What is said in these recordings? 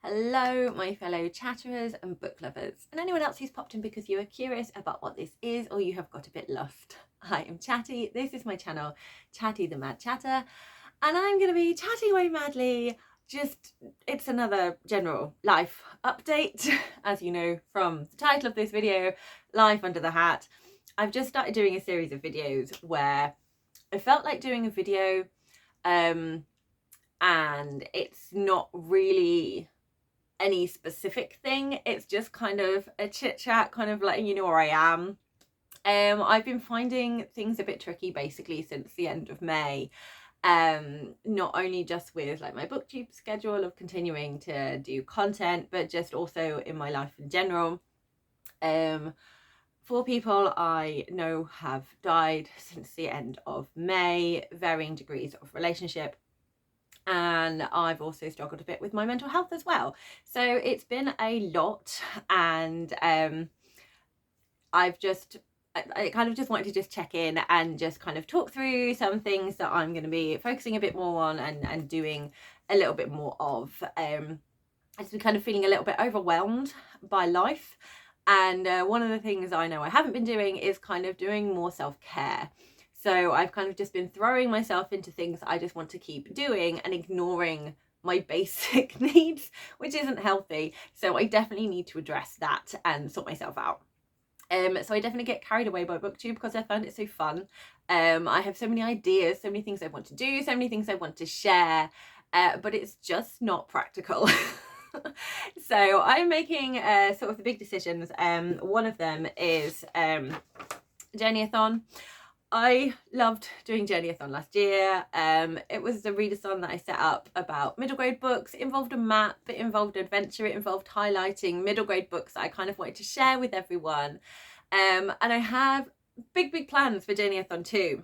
Hello, my fellow chatterers and book lovers, and anyone else who's popped in because you are curious about what this is or you have got a bit lost. I am Chatty, this is my channel, Chatty the Mad Chatter, and I'm going to be chatting away madly. It's another general life update, as you know from the title of this video, Life Under the Hat. I've just started doing a series of videos where I felt like doing a video, and it's not really any specific thing, it's just kind of a chit chat, kind of letting you know where I am. I've been finding things a bit tricky basically since the end of May, not only just with like my Booktube schedule of continuing to do content, but just also in my life in general. 4 people I know have died since the end of May, varying degrees of relationship, and I've also struggled a bit with my mental health as well. So it's been a lot, and I kind of just wanted to just check in and just kind of talk through some things that I'm going to be focusing a bit more on and doing a little bit more of. I've been kind of feeling a little bit overwhelmed by life, and one of the things I know I haven't been doing is kind of doing more self-care. So I've kind of just been throwing myself into things I just want to keep doing and ignoring my basic needs, which isn't healthy. So I definitely need to address that and sort myself out. So I definitely get carried away by Booktube because I found it so fun. I have so many ideas, so many things I want to do, so many things I want to share, but it's just not practical. So I'm making sort of the big decisions. One of them is Journeyathon. I loved doing Journeyathon last year. It was the Readathon that I set up about middle grade books. It involved a map, it involved adventure, it involved highlighting middle grade books that I kind of wanted to share with everyone. And I have big plans for Journeyathon 2.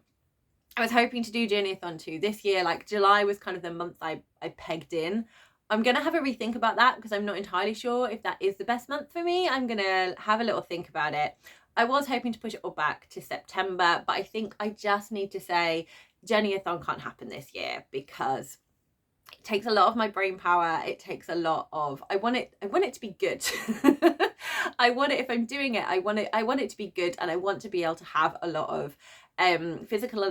I was hoping to do Journeyathon 2 this year. Like July was kind of the month I pegged in. I'm going to have a rethink about that because I'm not entirely sure if that is the best month for me. I'm going to have a little think about it. I was hoping to push it all back to September, but I think I just need to say Journeyathon can't happen this year because it takes a lot of my brain power. It takes a lot of, I want it to be good. I want it, if I'm doing it, I want it to be good, and I want to be able to have a lot of physical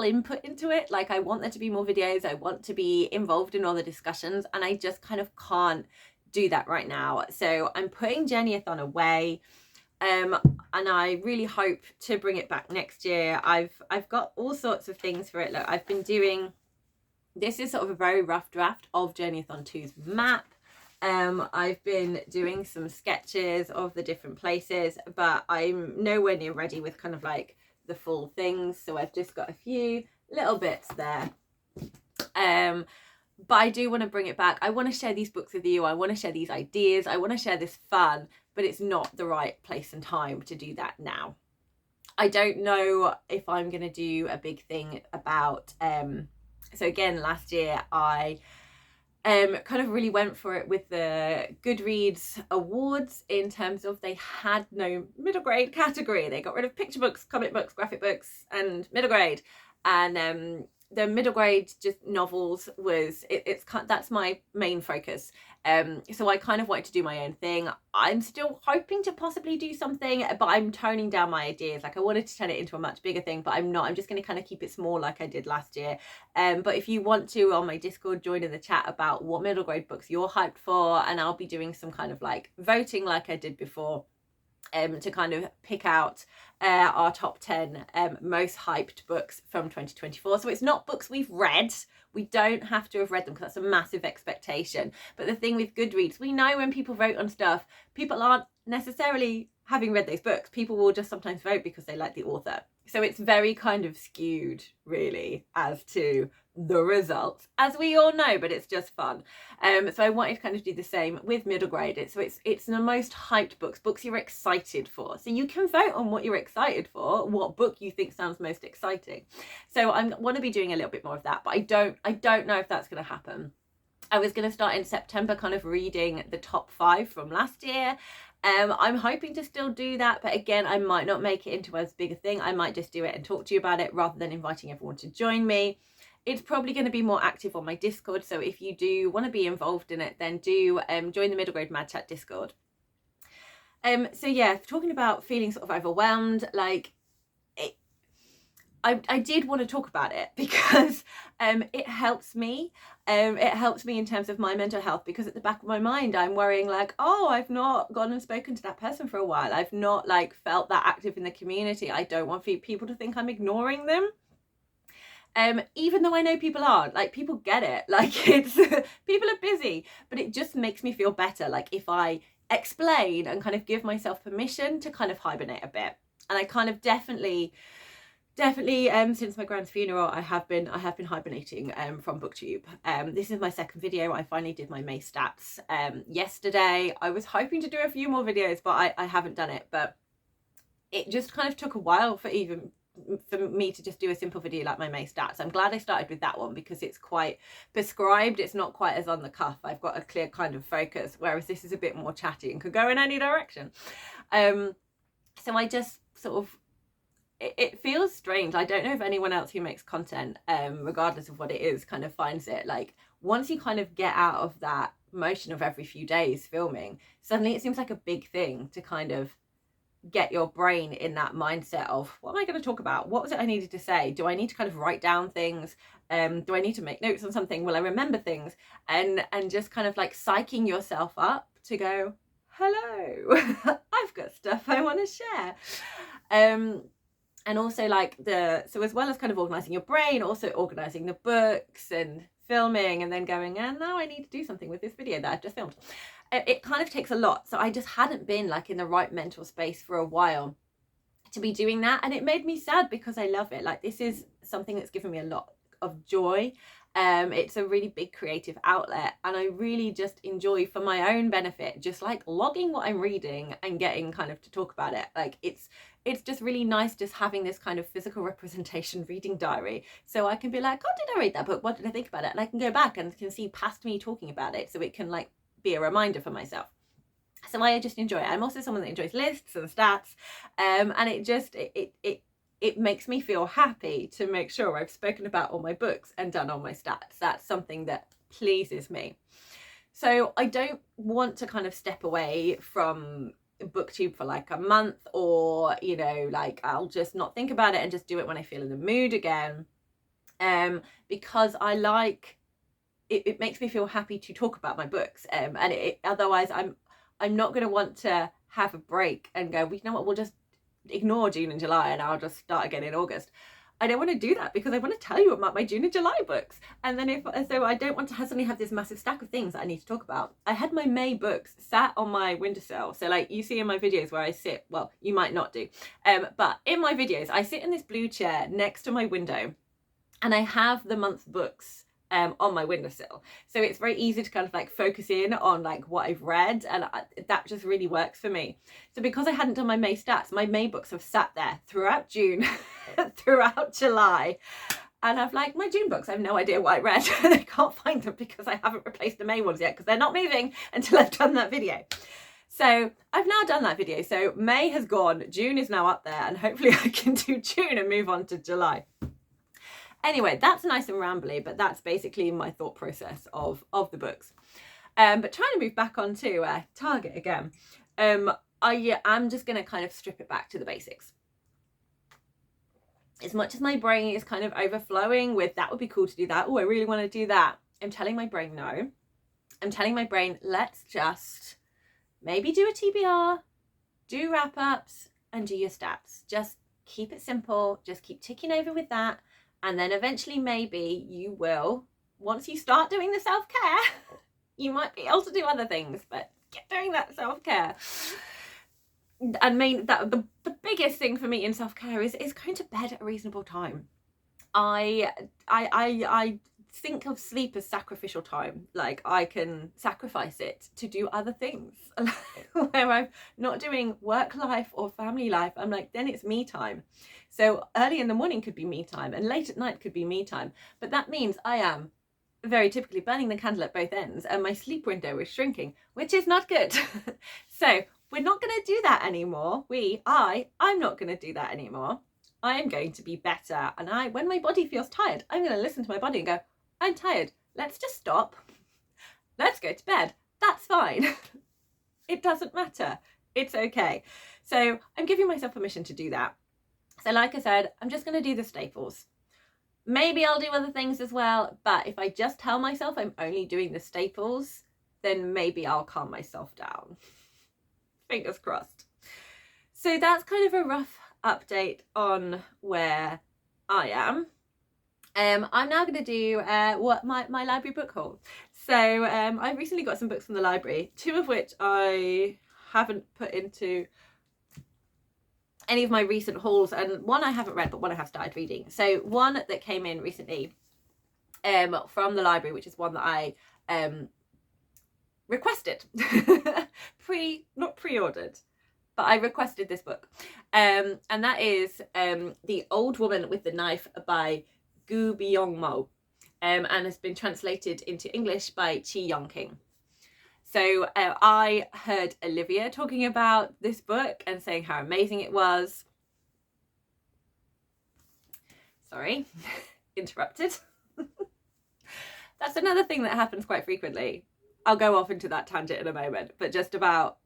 input into it. Like I want there to be more videos, I want to be involved in all the discussions, and I just kind of can't do that right now. So I'm putting Journeyathon away. And I really hope to bring it back next year. I've got all sorts of things for it. Look, I've been doing, this is sort of a very rough draft of Journeyathon 2's map. I've been doing some sketches of the different places, but I'm nowhere near ready with kind of like the full things. So I've just got a few little bits there. But I do want to bring it back. I want to share these books with you. I want to share these ideas. I want to share this fun, but it's not the right place and time to do that now. I don't know if I'm going to do a big thing about, so again, last year I kind of really went for it with the Goodreads awards in terms of they had no middle grade category. They got rid of picture books, comic books, graphic books, and middle grade. And the middle grade just novels was that's my main focus. So I kind of wanted to do my own thing. I'm still hoping to possibly do something, but I'm toning down my ideas. Like I wanted to turn it into a much bigger thing, but I'm not. I'm just going to kind of keep it small like I did last year. But if you want to, on my Discord, join in the chat about what middle grade books you're hyped for, and I'll be doing some kind of like voting like I did before, to kind of pick out our top 10 most hyped books from 2024. So it's not books we've read. We don't have to have read them because that's a massive expectation. But the thing with Goodreads, we know when people vote on stuff, people aren't necessarily having read those books. People will just sometimes vote because they like the author. So it's very kind of skewed really as to the results, as we all know, but it's just fun. So I wanted to kind of do the same with middle grade. It's the most hyped books you're excited for. So you can vote on what you're excited for, what book you think sounds most exciting. So I want to be doing a little bit more of that, but I don't know if that's going to happen. I was going to start in September kind of reading the top 5 from last year. I'm hoping to still do that, but again, I might not make it into as big a thing. I might just do it and talk to you about it rather than inviting everyone to join me. it's probably going to be more active on my Discord. So if you do want to be involved in it, then do join the Middlegrade Mad Chat Discord. So yeah, talking about feeling sort of overwhelmed, like I did want to talk about it because it helps me. It helps me in terms of my mental health, because at the back of my mind I'm worrying like, oh, I've not gone and spoken to that person for a while. I've not like felt that active in the community. I don't want people to think I'm ignoring them. Even though I know people aren't, like people get it, like it's people are busy, but it just makes me feel better like if I explain and kind of give myself permission to kind of hibernate a bit. And I kind of definitely since my grand's funeral I have been hibernating from Booktube. This is my second video. I finally did my May stats yesterday. I was hoping to do a few more videos, but I haven't done it, but it just kind of took a while for me to just do a simple video like my May stats. I'm glad I started with that one because it's quite prescribed. It's not quite as on the cuff. I've got a clear kind of focus, whereas this is a bit more chatty and could go in any direction. So I just sort of, it feels strange. I don't know if anyone else who makes content, regardless of what it is, kind of finds it like once you kind of get out of that motion of every few days filming, suddenly it seems like a big thing to kind of get your brain in that mindset of what am I going to talk about? What was it I needed to say? Do I need to kind of write down things? Do I need to make notes on something? Will I remember things? And just kind of like psyching yourself up to go, hello, I've got stuff I want to share. And also like so as well as kind of organizing your brain, also organizing the books and filming, and then going, and now I need to do something with this video that I've just filmed. It kind of takes a lot. So I just hadn't been like in the right mental space for a while to be doing that. And it made me sad because I love it. Like this is something that's given me a lot of joy. It's a really big creative outlet, and I really just enjoy, for my own benefit, just like logging what I'm reading and getting kind of to talk about it. Like it's just really nice just having this kind of physical representation reading diary, so I can be like, oh, did I read that book? What did I think about it? And I can go back and can see past me talking about it, so it can like be a reminder for myself. So I just enjoy it. I'm also someone that enjoys lists and stats, and it just it makes me feel happy to make sure I've spoken about all my books and done all my stats. That's something that pleases me. So I don't want to kind of step away from Booktube for like a month, or you know, like I'll just not think about it and just do it when I feel in the mood again, because I like it makes me feel happy to talk about my books, and otherwise I'm not going to want to have a break and go, well, you know what, we'll just ignore June and July and I'll just start again in August. I don't want to do that because I want to tell you about my June and July books, and then so I don't want to suddenly have this massive stack of things that I need to talk about. I had my May books sat on my windowsill, so like you see in my videos where I sit, well, you might not do, but in my videos I sit in this blue chair next to my window, and I have the month books on my windowsill, so it's very easy to kind of like focus in on like what I've read, and that just really works for me. So because I hadn't done my May stats, my May books have sat there throughout June, throughout July, and I've like, my June books, I have no idea what I read. I can't find them because I haven't replaced the May ones yet, because they're not moving until I've done that video. So I've now done that video, so May has gone, June is now up there, and hopefully I can do June and move on to July. Anyway, that's nice and rambly, but that's basically my thought process of the books. But trying to move back onto Target again, I'm just going to kind of strip it back to the basics. As much as my brain is kind of overflowing with, that would be cool to do that, oh, I really want to do that, I'm telling my brain no. I'm telling my brain, let's just maybe do a TBR, do wrap-ups, and do your stats. Just keep it simple, just keep ticking over with that. And then eventually maybe you will, once you start doing the self-care, you might be able to do other things, but get doing that self-care. And the biggest thing for me in self-care is going to bed at a reasonable time. I think of sleep as sacrificial time. Like I can sacrifice it to do other things where I'm not doing work life or family life. I'm like, then it's me time. So early in the morning could be me time, and late at night could be me time. But that means I am very typically burning the candle at both ends, and my sleep window is shrinking, which is not good. So we're not going to do that anymore. I'm not going to do that anymore. I am going to be better. And when my body feels tired, I'm going to listen to my body and go, I'm tired. Let's just stop. Let's go to bed. That's fine. It doesn't matter. It's okay. So I'm giving myself permission to do that. So like I said, I'm just going to do the staples. Maybe I'll do other things as well, but if I just tell myself I'm only doing the staples, then maybe I'll calm myself down. Fingers crossed. So that's kind of a rough update on where I am. I'm now going to do what my library book haul. So I recently got some books from the library, 2 of which I haven't put into any of my recent hauls, and one I haven't read but one I have started reading. So one that came in recently from the library, which is one that I requested, not pre-ordered, but I requested this book, and that is The Old Woman with the Knife by Gu Byung-mo, and has been translated into English by Chi Young-king. So I heard Olivia talking about this book and saying how amazing it was. Sorry, interrupted. That's another thing that happens quite frequently. I'll go off into that tangent in a moment, but just about,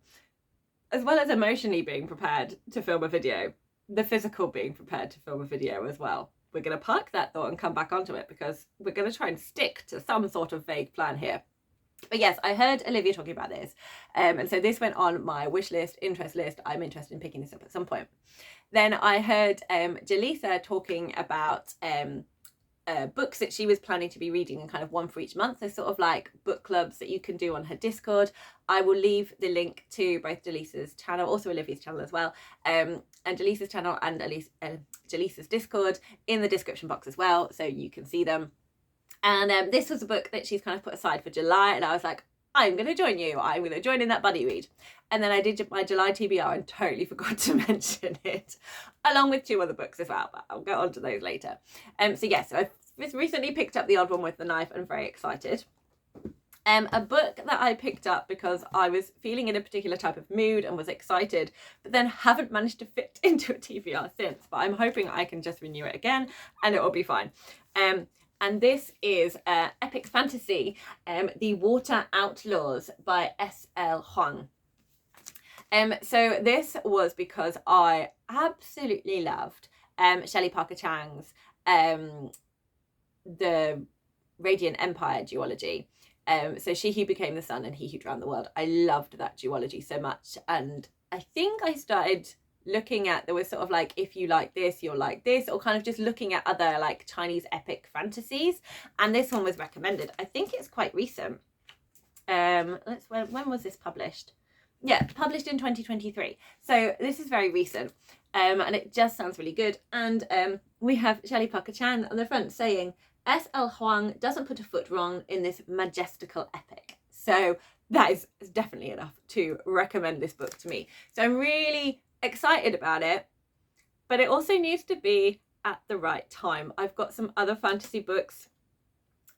as well as emotionally being prepared to film a video, the physical being prepared to film a video as well. We're going to park that thought and come back onto it because we're going to try and stick to some sort of vague plan here. But yes, I heard Olivia talking about this, and so this went on my wish list, interest list. I'm interested in picking this up at some point. Then I heard Jalseea talking about books that she was planning to be reading, and kind of one for each month. So sort of like book clubs that you can do on her Discord. I will leave the link to both Jaleesa's channel, also Olivia's channel as well, and Jaleesa's channel and Jaleesa's Discord in the description box as well, so you can see them. And this was a book that she's kind of put aside for July, and I was like, I'm going to join you. I'm going to join in that buddy read. And then I did my July TBR and totally forgot to mention it, along with 2 other books as well, but I'll get on to those later. So yes, I recently picked up The Old One with the Knife and very excited. A book that I picked up because I was feeling in a particular type of mood and was excited, but then haven't managed to fit into a TBR since, but I'm hoping I can just renew it again and it will be fine. And this is epic fantasy, The Water Outlaws by S.L. Huang. So this was because I absolutely loved Shelley Parker Chang's The Radiant Empire duology. So She Who Became the Sun and He Who Drowned the World. I loved that duology so much, and I think I started looking at, there was sort of like, if you like this, you'll like this, or kind of just looking at other like Chinese epic fantasies, and this one was recommended. I think it's quite recent. When was this published? Yeah, published in 2023. So this is very recent, and it just sounds really good. And we have Shelley Parker Chan on the front saying, S.L. Huang doesn't put a foot wrong in this majestical epic. So that is definitely enough to recommend this book to me. So I'm really excited about it, but it also needs to be at the right time. I've got some other fantasy books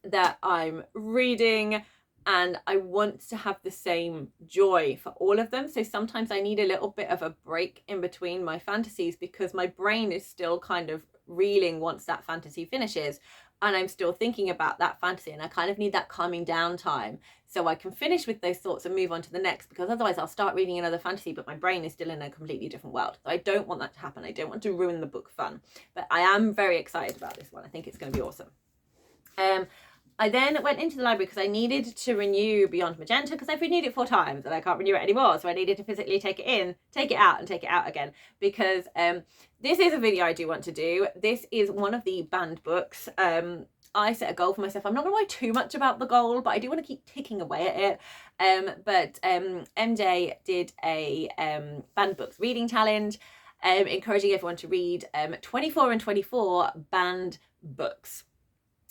that I'm reading, and I want to have the same joy for all of them. So sometimes I need a little bit of a break in between my fantasies because my brain is still kind of reeling once that fantasy finishes, and I'm still thinking about that fantasy, and I kind of need that calming down time so I can finish with those thoughts and move on to the next, because otherwise I'll start reading another fantasy but my brain is still in a completely different world. So I don't want that to happen. I don't want to ruin the book fun, but I am very excited about this one. I think it's going to be awesome. I then went into the library because I needed to renew Beyond Magenta, because I've renewed it 4 times and I can't renew it anymore. So I needed to physically take it in, take it out, and take it out again, because this is a video I do want to do. This is one of the banned books. I set a goal for myself. I'm not going to worry too much about the goal, but I do want to keep ticking away at it. MJ did a banned books reading challenge, encouraging everyone to read 24 and 24 banned books.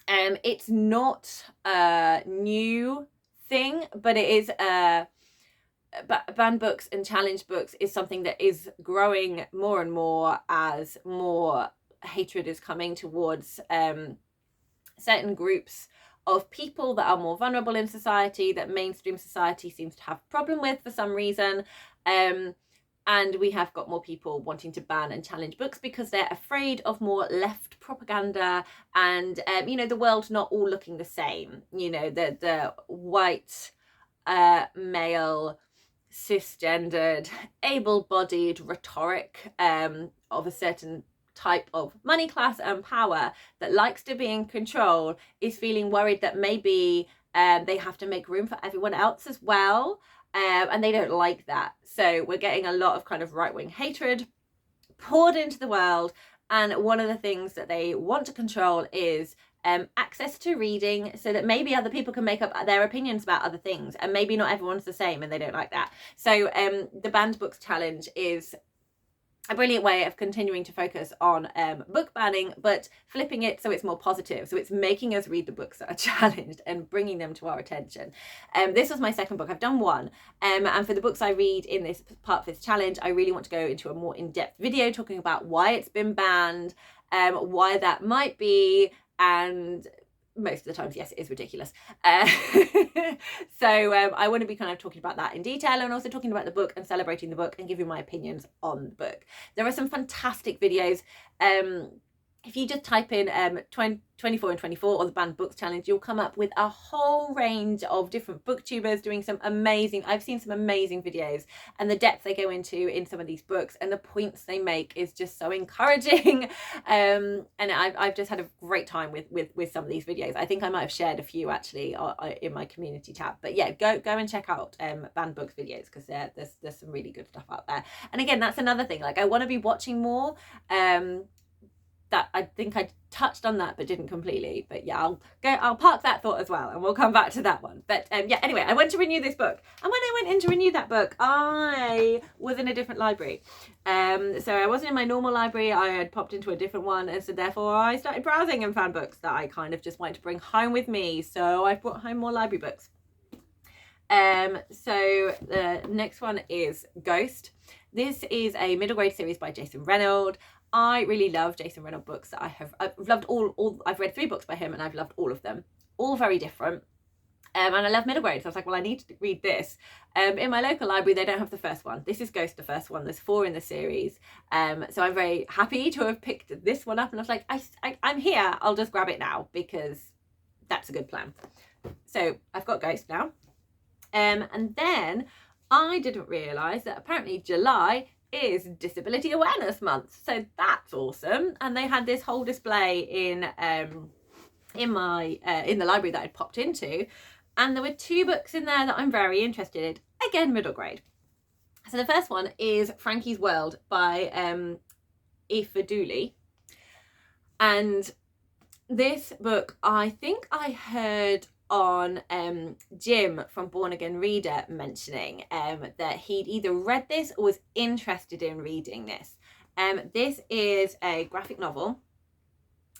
It's not a new thing, but it is banned books and challenge books is something that is growing more and more as more hatred is coming towards certain groups of people that are more vulnerable in society, that mainstream society seems to have a problem with for some reason. And we have got more people wanting to ban and challenge books because they're afraid of more left propaganda and, you know, the world not all looking the same. You know, the white, male, cisgendered, able-bodied rhetoric of a certain type of money, class and power that likes to be in control is feeling worried that maybe they have to make room for everyone else as well. And they don't like that. So we're getting a lot of kind of right-wing hatred poured into the world. And one of the things that they want to control is access to reading, so that maybe other people can make up their opinions about other things. And maybe not everyone's the same and they don't like that. So the Banned Books Challenge is a brilliant way of continuing to focus on book banning, but flipping it so it's more positive. So it's making us read the books that are challenged and bringing them to our attention. This was my second book. I've done one. And for the books I read in this part of this challenge, I really want to go into a more in-depth video talking about why it's been banned, why that might be, and most of the times, yes, it is ridiculous. So I want to be kind of talking about that in detail, and also talking about the book and celebrating the book and giving my opinions on the book. There are some fantastic videos. If you just type in 24 and 24 or the Banned Books Challenge, you'll come up with a whole range of different booktubers doing some amazing, I've seen some amazing videos, and the depth they go into in some of these books and the points they make is just so encouraging. And I've just had a great time with some of these videos. I think I might have shared a few actually in my community tab, but yeah, go and check out Banned Books videos, because there's some really good stuff out there. And again, that's another thing, like I want to be watching more. That I think I touched on that but didn't completely, but yeah, I'll park that thought as well and we'll come back to that one. But yeah, anyway, I went to renew this book, and when I went in to renew that book, I was in a different library. So I wasn't in my normal library, I had popped into a different one, and so therefore I started browsing and found books that I kind of just wanted to bring home with me, so I brought home more library books. So the next one is Ghost. This is a middle grade series by Jason Reynolds. I really love Jason Reynolds books. I've loved all I've read 3 books by him and I've loved all of them, all very different. And I love middle grade, so I was like, well, I need to read this. In my local library, they don't have the first one. This is Ghost, the first one. There's 4 in the series. So I'm very happy to have picked this one up, and I was like, I'm here, I'll just grab it now, because that's a good plan. So I've got Ghost now. And then I didn't realise that apparently July is Disability Awareness Month, so that's awesome. And they had this whole display in the library that I'd popped into, and there were 2 books in there that I'm very interested in, again middle grade. So the first one is Frankie's World by Aoife Dooley, and this book I think I heard on Jim from Born Again Reader mentioning that he'd either read this or was interested in reading this. This is a graphic novel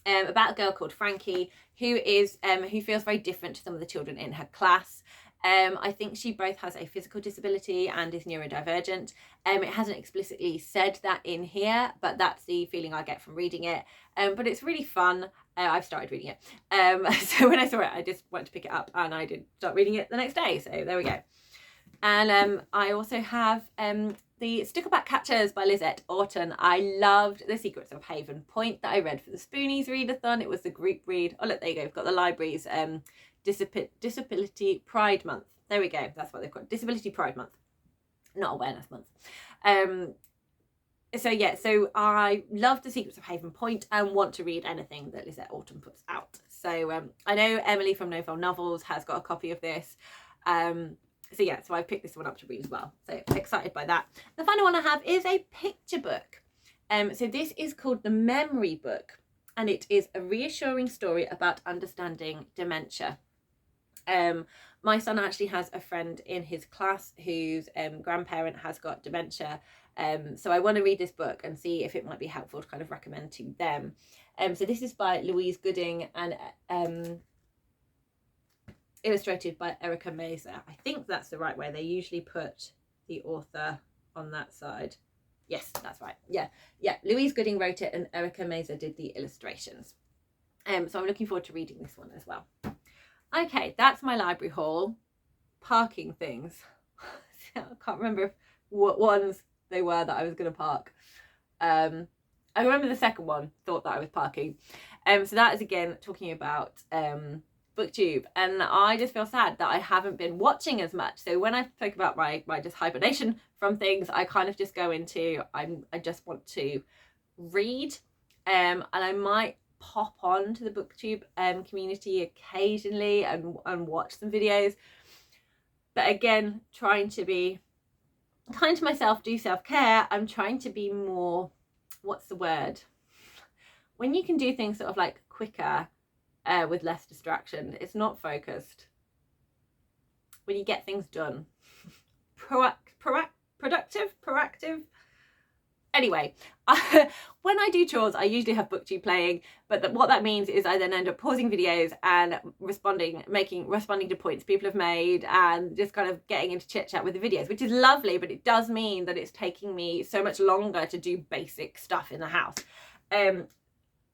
about a girl called Frankie who feels very different to some of the children in her class. I think she both has a physical disability and is neurodivergent. It hasn't explicitly said that in here, but that's the feeling I get from reading it. But it's really fun. I've started reading it. So when I saw it, I just went to pick it up, and I did start reading it the next day. So there we go. And I also have the Stickleback Catchers by Lisette Orton. I loved The Secrets of Haven Point that I read for the SPOONIES Readathon. It was the group read. Oh, look, there you go. We've got the library's Disability Pride Month. There we go. That's what they've got. Disability Pride Month, not Awareness Month. So yeah, so I love The Secrets of Haven Point and want to read anything that Lisette Orton puts out. So I know Emily from No Fell Novels has got a copy of this. So yeah, so I picked this one up to read as well. So excited by that. The final one I have is a picture book. So this is called The Memory Book, and it is a reassuring story about understanding dementia. My son actually has a friend in his class whose grandparent has got dementia. So I want to read this book and see if it might be helpful to kind of recommend to them. So this is by Louise Gooding and illustrated by Erica Mazer. I think that's the right way. They usually put the author on that side. Yes, that's right. Yeah. Louise Gooding wrote it and Erica Mazer did the illustrations. So I'm looking forward to reading this one as well. Okay, that's my library haul. Parking things. I can't remember what ones they were that I was going to park. I remember the second one, thought that I was parking. So that is again talking about Booktube, and I just feel sad that I haven't been watching as much. So when I spoke about my just hibernation from things, I kind of just go into I just want to read, and I might pop on to the Booktube community occasionally and watch some videos, but again, trying to be kind to myself, do self-care. I'm trying to be more, what's the word, when you can do things sort of like quicker with less distraction, it's not focused, when you get things done, proactive. Anyway, when I do chores, I usually have Booktube playing, but what that means is I then end up pausing videos and responding to points people have made, and just kind of getting into chit chat with the videos, which is lovely, but it does mean that it's taking me so much longer to do basic stuff in the house.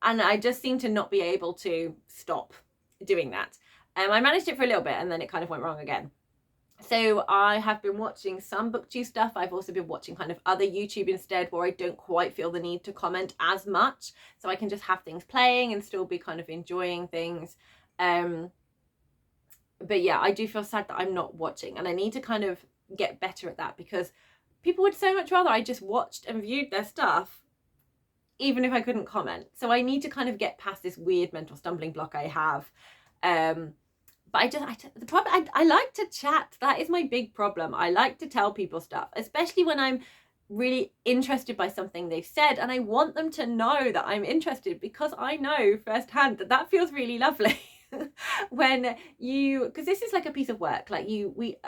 And I just seem to not be able to stop doing that. I managed it for a little bit and then it kind of went wrong again. So I have been watching some Booktube stuff. I've also been watching kind of other YouTube instead, where I don't quite feel the need to comment as much. So I can just have things playing and still be kind of enjoying things. But yeah, I do feel sad that I'm not watching, and I need to kind of get better at that, because people would so much rather I just watched and viewed their stuff, even if I couldn't comment. So I need to kind of get past this weird mental stumbling block I have. But the problem, I like to chat. That is my big problem. I like to tell people stuff, especially when I'm really interested by something they've said, and I want them to know that I'm interested, because I know firsthand that that feels really lovely. When you, because this is like a piece of work, like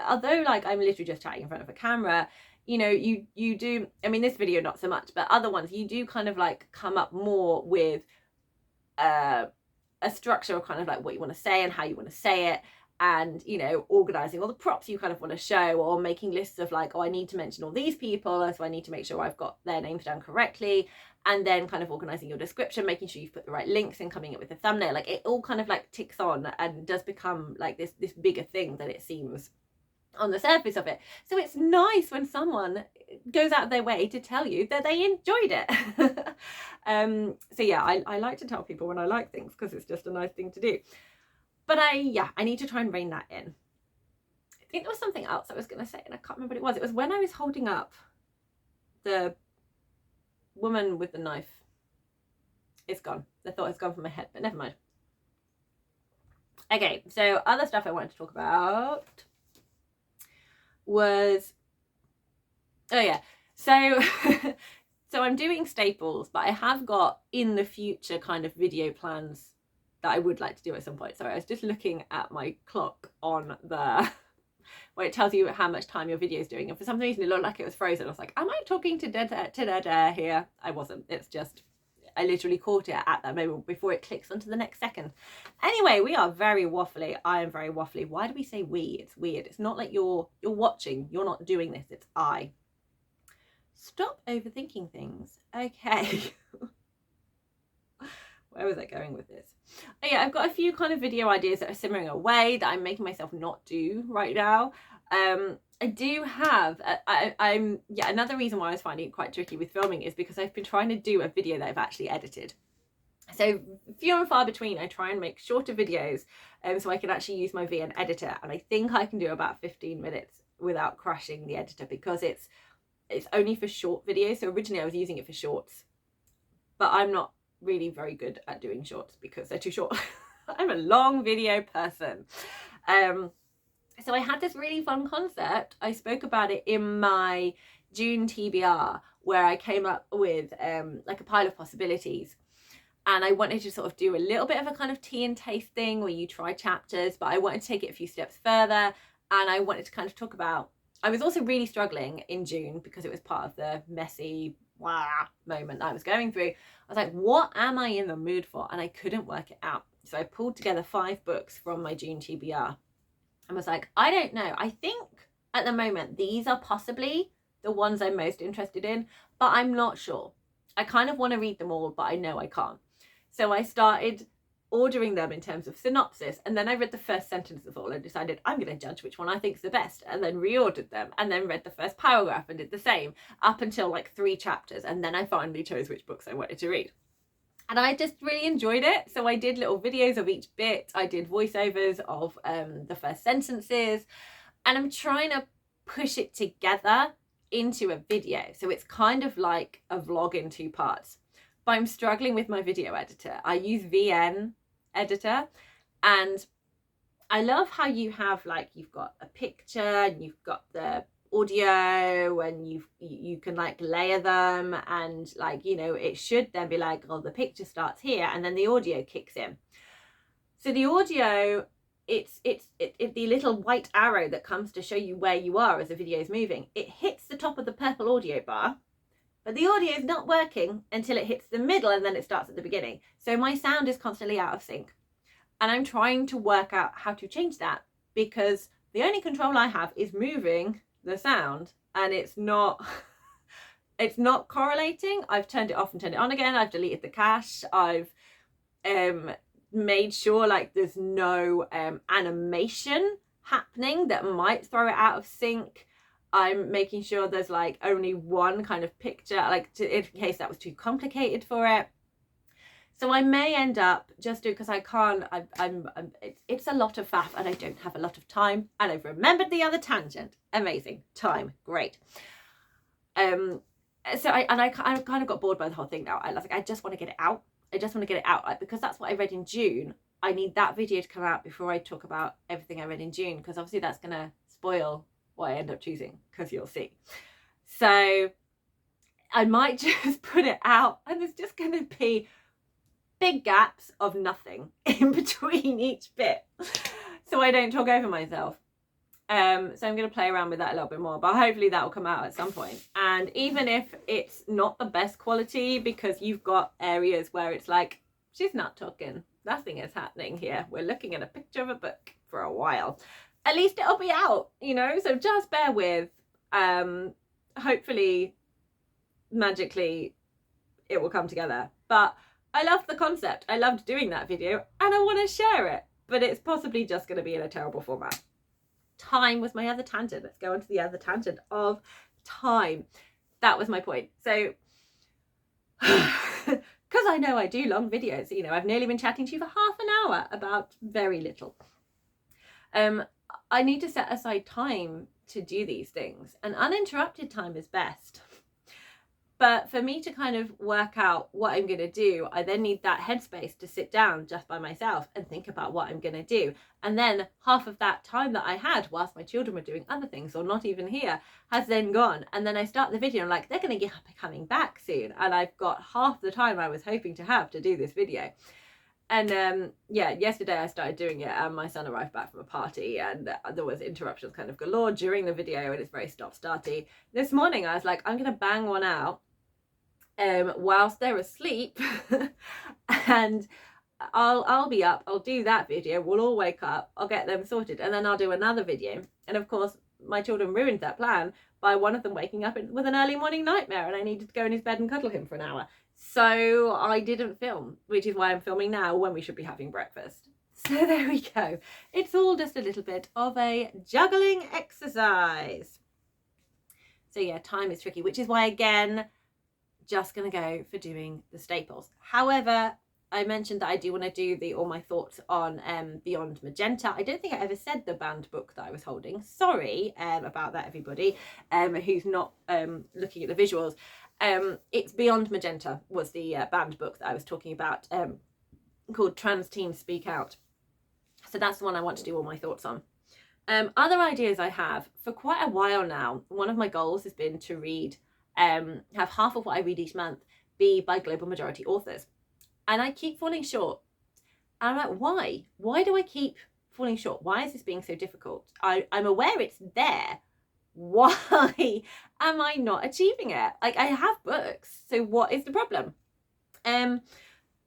although like I'm literally just chatting in front of a camera, you know, you do, I mean, this video not so much, but other ones you do kind of like come up more with a structure of kind of like what you want to say and how you want to say it, and, you know, organizing all the props you kind of want to show, or making lists of like, oh, I need to mention all these people, so I need to make sure I've got their names down correctly, and then kind of organizing your description, making sure you've put the right links and coming up with a thumbnail. Like, it all kind of like ticks on and does become like this bigger thing than it seems on the surface of it. So it's nice when someone goes out of their way to tell you that they enjoyed it. So yeah, I like to tell people when I like things, because it's just a nice thing to do. But I need to try and rein that in. I think there was something else I was going to say, and I can't remember what it was. It was when I was holding up the woman with the knife. It's gone. The thought has gone from my head, but never mind. Okay, so other stuff I wanted to talk about was, oh yeah, so so I'm doing staples, but I have got in the future kind of video plans that I would like to do at some point. Sorry, I was just looking at my clock on the where it tells you how much time your video is doing, and for some reason it looked like it was frozen. I was like, am I talking to dead air here? I wasn't. It's just I literally caught it at that moment before it clicks onto the next second. Anyway, we are very waffly. I am very waffly. Why do we say we? It's weird. It's not like you're watching. You're not doing this. It's I. Stop overthinking things. Okay. Where was I going with this? Oh yeah, I've got a few kind of video ideas that are simmering away that I'm making myself not do right now. I do have, another reason why I was finding it quite tricky with filming is because I've been trying to do a video that I've actually edited. So few and far between, I try and make shorter videos so I can actually use my VN editor, and I think I can do about 15 minutes without crashing the editor, because it's only for short videos. So originally I was using it for shorts, but I'm not really very good at doing shorts because they're too short. I'm a long video person. So I had this really fun concept. I spoke about it in my June TBR, where I came up with like a pile of possibilities, and I wanted to sort of do a little bit of a kind of tea and taste thing where you try chapters, but I wanted to take it a few steps further, and I wanted to kind of talk about, I was also really struggling in June because it was part of the messy moment I was going through. I was like, what am I in the mood for? And I couldn't work it out. So I pulled together 5 books from my June TBR and was like, I don't know. I think at the moment these are possibly the ones I'm most interested in, but I'm not sure. I kind of want to read them all, but I know I can't. So I started ordering them in terms of synopsis, and then I read the first sentence of all and decided I'm going to judge which one I think is the best, and then reordered them, and then read the first paragraph and did the same up until like 3 chapters, and then I finally chose which books I wanted to read. And I just really enjoyed it. So I did little videos of each bit. I did voiceovers of the first sentences, and I'm trying to push it together into a video. So it's kind of like a vlog in 2 parts. But I'm struggling with my video editor. I use VN editor, and I love how you have like, you've got a picture and you've got the audio, and you can like layer them, and like, you know, it should then be like, oh, the picture starts here and then the audio kicks in. So the audio, it's the little white arrow that comes to show you where you are as the video is moving. It hits the top of the purple audio bar, but the audio is not working until it hits the middle, and then it starts at the beginning. So my sound is constantly out of sync, and I'm trying to work out how to change that, because the only control I have is moving the sound, and it's not correlating. I've turned it off and turned it on again. I've deleted the cache. I've made sure like there's no animation happening that might throw it out of sync. I'm making sure there's like only one kind of picture, like in case that was too complicated for it. So I may end up just because I can't, it's a lot of faff, and I don't have a lot of time, and I've remembered the other tangent. Amazing. Time. Great. So I kind of got bored by the whole thing now. I just want to get it out. I just want to get it out, like, because that's what I read in June. I need that video to come out before I talk about everything I read in June, because obviously that's going to spoil what I end up choosing, because you'll see. So I might just put it out, and there's just going to be big gaps of nothing in between each bit, so I don't talk over myself. So I'm going to play around with that a little bit more, but hopefully that will come out at some point. And even if it's not the best quality, because you've got areas where it's like, she's not talking, nothing is happening here, we're looking at a picture of a book for a while, at least it'll be out, you know, so just bear with. Hopefully magically it will come together. But I loved the concept, I loved doing that video, and I want to share it, but it's possibly just going to be in a terrible format. Time was my other tangent. Let's go on to the other tangent of time. That was my point. So because I know I do long videos, you know, I've nearly been chatting to you for half an hour about very little. I need to set aside time to do these things, and uninterrupted time is best. But for me to kind of work out what I'm going to do, I then need that headspace to sit down just by myself and think about what I'm going to do. And then half of that time that I had whilst my children were doing other things or not even here has then gone. And then I start the video and I'm like, they're going to be coming back soon. And I've got half the time I was hoping to have to do this video. And yeah, yesterday I started doing it, and my son arrived back from a party, and there was interruptions kind of galore during the video, and it's very stop-starty. This morning I was like, I'm going to bang one out whilst they're asleep, and I'll be up, I'll do that video, we'll all wake up, I'll get them sorted, and then I'll do another video. And of course my children ruined that plan by one of them waking up with an early morning nightmare, and I needed to go in his bed and cuddle him for an hour. So I didn't film, which is why I'm filming now when we should be having breakfast. So there we go. It's all just a little bit of a juggling exercise. So yeah, time is tricky, which is why, again, just going to go for doing the staples. However, I mentioned that I do want to do all my thoughts on Beyond Magenta. I don't think I ever said the banned book that I was holding. Sorry about that, everybody who's not looking at the visuals. It's Beyond Magenta was the banned book that I was talking about, called Trans Teens Speak Out. So that's the one I want to do all my thoughts on. Other ideas I have for quite a while now. One of my goals has been to read, have half of what I read each month be by global majority authors. And I keep falling short. And I'm like, why? Why do I keep falling short? Why is this being so difficult? I'm aware it's there. Why am I not achieving it? Like, I have books, so what is the problem? And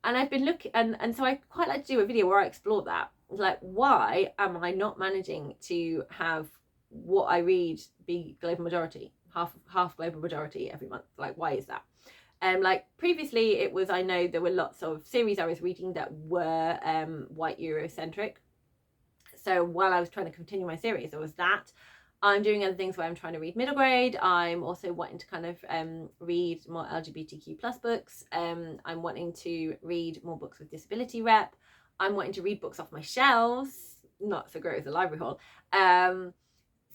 I've been looking, and so I quite like to do a video where I explore that. Like, why am I not managing to have what I read be global majority, half global majority every month? Like, why is that? Like previously it was, I know there were lots of series I was reading that were white Eurocentric. So while I was trying to continue my series, there was that. I'm doing other things where I'm trying to read middle grade. I'm also wanting to kind of read more LGBTQ plus books. I'm wanting to read more books with disability rep. I'm wanting to read books off my shelves, not so great as a library haul.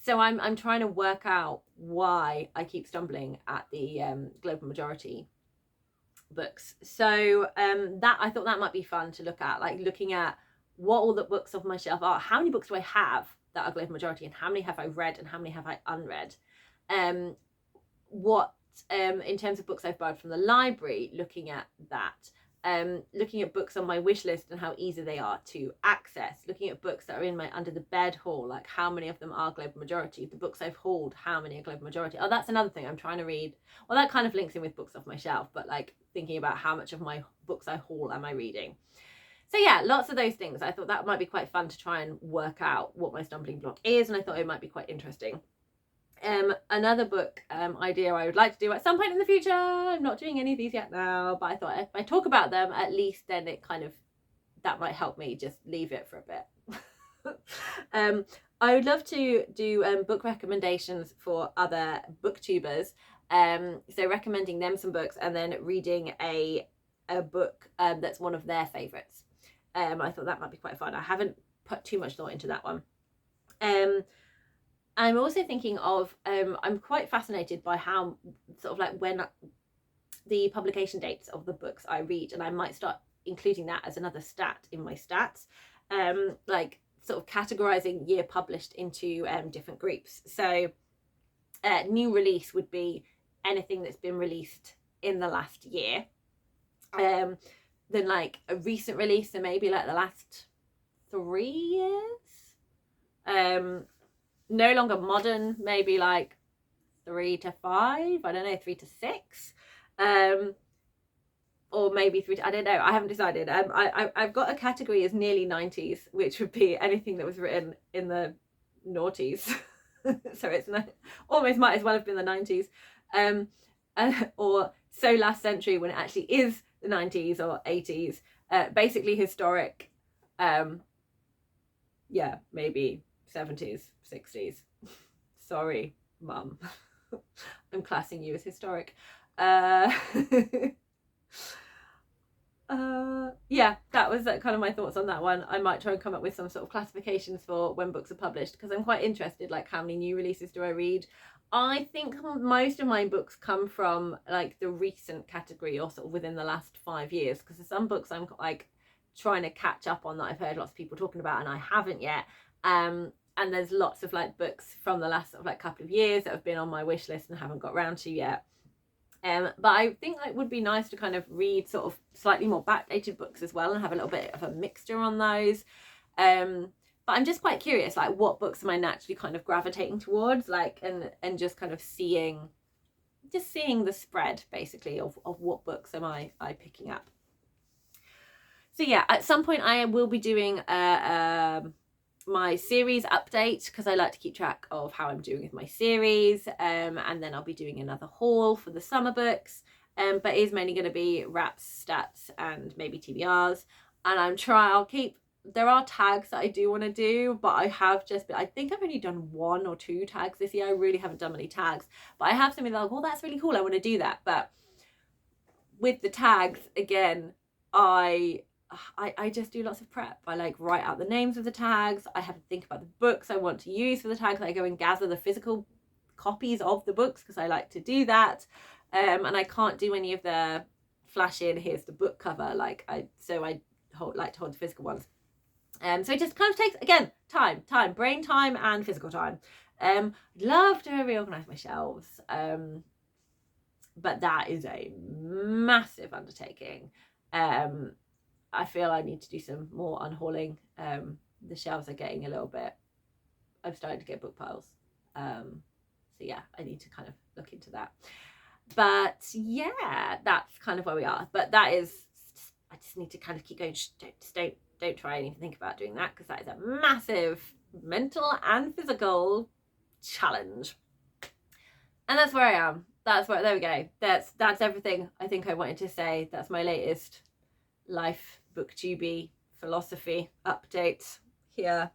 So I'm trying to work out why I keep stumbling at the global majority books. So that, I thought that might be fun to look at, like looking at what all the books off my shelf are. How many books do I have that are global majority, and how many have I read and how many have I unread? What in terms of books I've borrowed from the library, looking at that. Looking at books on my wish list and how easy they are to access, looking at books that are in my under the bed haul, like how many of them are global majority. The books I've hauled, how many are global majority? Oh, that's another thing I'm trying to read. Well, that kind of links in with books off my shelf, but like thinking about how much of my books I haul am I reading. So yeah, lots of those things. I thought that might be quite fun to try and work out what my stumbling block is, and I thought it might be quite interesting. Another book idea I would like to do at some point in the future. I'm not doing any of these yet now, but I thought if I talk about them, at least then it kind of, that might help me just leave it for a bit. I would love to do book recommendations for other booktubers. So recommending them some books and then reading a book that's one of their favourites. I thought that might be quite fun. I haven't put too much thought into that one. I'm also thinking of, I'm quite fascinated by how sort of like when the publication dates of the books I read, and I might start including that as another stat in my stats, like sort of categorizing year published into different groups. So new release would be anything that's been released in the last year. Then like a recent release, so maybe like the last 3 years. No longer modern, maybe like 3 to 5, I don't know, 3 to 6, or maybe 3 to, I don't know, I haven't decided. I've got a category as nearly 90s, which would be anything that was written in the noughties. So it's not, almost might as well have been the 90s, or so last century when it actually is the 90s or 80s, basically historic, yeah, maybe 70s, 60s. Sorry, mum. I'm classing you as historic. Yeah, that was kind of my thoughts on that one. I might try and come up with some sort of classifications for when books are published, because I'm quite interested, like how many new releases do I read? I think most of my books come from like the recent category, or sort of within the last 5 years, because there's some books I'm like trying to catch up on that I've heard lots of people talking about and I haven't yet. And there's lots of like books from the last sort of like couple of years that have been on my wish list and haven't got around to yet. But I think it would be nice to kind of read sort of slightly more backdated books as well and have a little bit of a mixture on those. But I'm just quite curious, like what books am I naturally kind of gravitating towards, like, and just kind of seeing the spread basically of what books am I picking up. So yeah, at some point I will be doing my series update, because I like to keep track of how I'm doing with my series, and then I'll be doing another haul for the summer books, but it is mainly going to be wraps, stats, and maybe TBRs. And I'll keep, there are tags that I do want to do, but I think I've only done 1 or 2 tags this year. I really haven't done many tags, but I have something like, well, that's really cool, I want to do that. But with the tags, again, I just do lots of prep. I like write out the names of the tags. I have to think about the books I want to use for the tags. I go and gather the physical copies of the books because I like to do that. And I can't do any of the flash in, here's the book cover, like I like to hold the physical ones. So it just kind of takes, again, time, brain time and physical time. Love to reorganize my shelves, but that is a massive undertaking. I feel I need to do some more unhauling. The shelves are getting a little bit, I'm starting to get book piles. So yeah, I need to kind of look into that. But yeah, that's kind of where we are. But that is, I just need to kind of keep going. Don't try and even think about doing that, because that is a massive mental and physical challenge. And that's where I am. that's what, there we go. That's everything I think I wanted to say. That's my latest life booktube philosophy update here.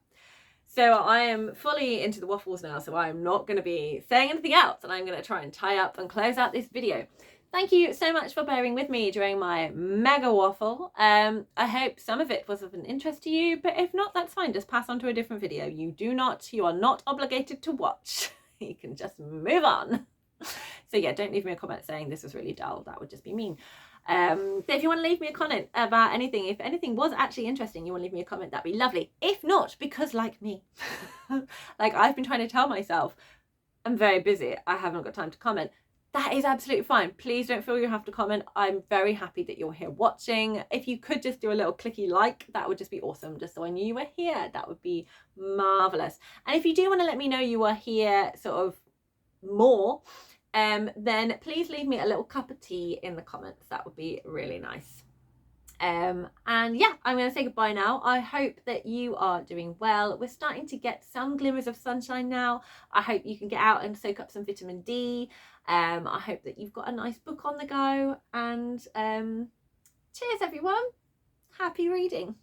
So I am fully into the waffles now, so I'm not going to be saying anything else, and I'm going to try and tie up and close out this video. Thank you so much for bearing with me during my mega waffle. I hope some of it was of an interest to you, but if not, that's fine. Just pass on to a different video. You are not obligated to watch. You can just move on. So yeah, don't leave me a comment saying this was really dull. That would just be mean. But if you want to leave me a comment about anything, if anything was actually interesting, you want to leave me a comment, that'd be lovely. If not, because like me, like I've been trying to tell myself, I'm very busy, I haven't got time to comment. That is absolutely fine. Please don't feel you have to comment. I'm very happy that you're here watching. If you could just do a little clicky like, that would just be awesome, just so I knew you were here. That would be marvelous. And if you do want to let me know you are here sort of more, then please leave me a little cup of tea in the comments. That would be really nice. And yeah, I'm going to say goodbye now. I hope that you are doing well. We're starting to get some glimmers of sunshine now. I hope you can get out and soak up some vitamin D. I hope that you've got a nice book on the go, and cheers everyone. Happy reading.